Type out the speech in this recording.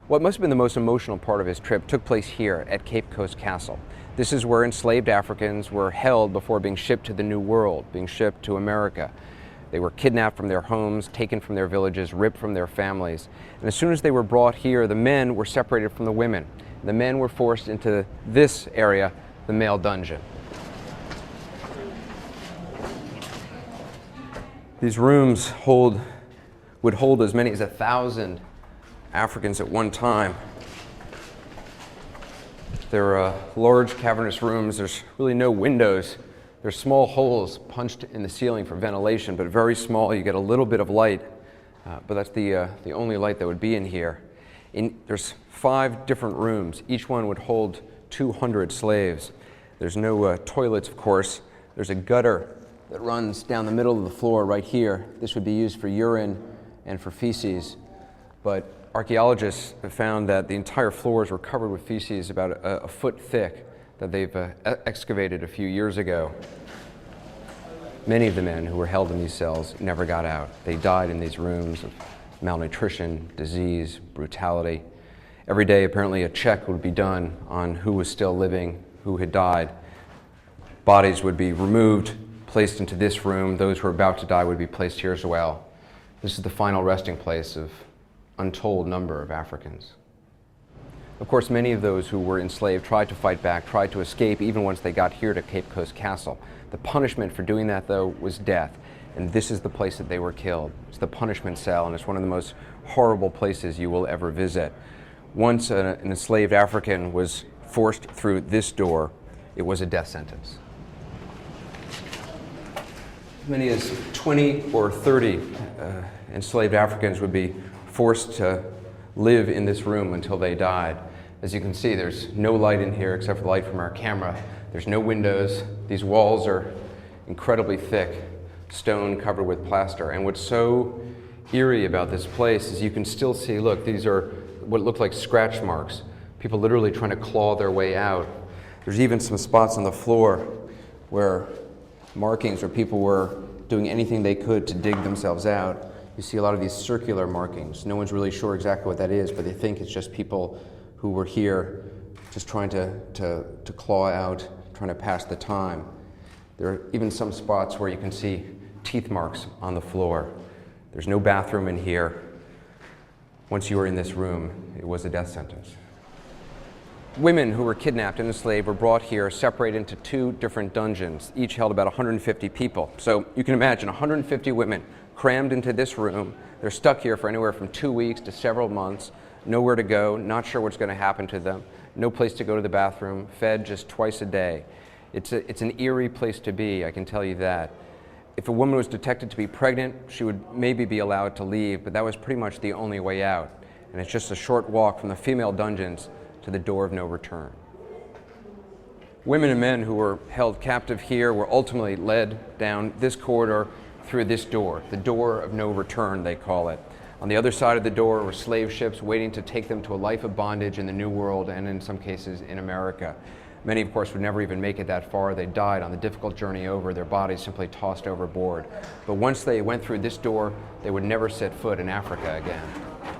What must have been the most emotional part of his trip took place here at Cape Coast Castle. This is where enslaved Africans were held before being shipped to the New World, being shipped to America. They were kidnapped from their homes, taken from their villages, ripped from their families. And as soon as they were brought here, the men were separated from the women. The men were forced into this area, the male dungeon. These rooms would hold as many as 1,000 Africans at one time. They're large cavernous rooms. There's really no windows. There's small holes punched in the ceiling for ventilation, but very small. You get a little bit of light, but that's the only light that would be in here. There's 5 different rooms. Each one would hold 200 slaves. There's no toilets, of course. There's a gutter that runs down the middle of the floor right here. This would be used for urine and for feces, but archaeologists have found that the entire floors were covered with feces about a foot thick that they've excavated a few years ago. Many of the men who were held in these cells never got out. They died in these rooms of malnutrition, disease, brutality. Every day, apparently, a check would be done on who was still living, who had died. Bodies would be removed, placed into this room. Those who were about to die would be placed here as well. This is the final resting place of untold number of Africans. Of course, many of those who were enslaved tried to fight back, tried to escape even once they got here to Cape Coast Castle. The punishment for doing that, though, was death. And this is the place that they were killed. It's the punishment cell, and it's one of the most horrible places you will ever visit. Once an enslaved African was forced through this door, it was a death sentence. As many as 20 or 30 enslaved Africans would be forced to live in this room until they died. As you can see, there's no light in here except for the light from our camera. There's no windows. These walls are incredibly thick, stone covered with plaster. And what's so eerie about this place is you can still see, look, these are what look like scratch marks. People literally trying to claw their way out. There's even some spots on the floor where markings where people were doing anything they could to dig themselves out. You see a lot of these circular markings. No one's really sure exactly what that is, but they think it's just people who were here just trying to claw out, trying to pass the time. There are even some spots where you can see teeth marks on the floor. There's no bathroom in here. Once you were in this room, it was a death sentence. Women who were kidnapped and enslaved were brought here, separated into 2 different dungeons. Each held about 150 people. So you can imagine 150 women crammed into this room. They're stuck here for anywhere from 2 weeks to several months, nowhere to go, not sure what's going to happen to them, no place to go to the bathroom, fed just twice a day. It's an eerie place to be, I can tell you that. If a woman was detected to be pregnant, she would maybe be allowed to leave, but that was pretty much the only way out. And it's just a short walk from the female dungeons to the door of no return. Women and men who were held captive here were ultimately led down this corridor through this door, the door of no return, they call it. On the other side of the door were slave ships waiting to take them to a life of bondage in the New World and in some cases in America. Many, of course, would never even make it that far. They died on the difficult journey over, their bodies simply tossed overboard. But once they went through this door, they would never set foot in Africa again.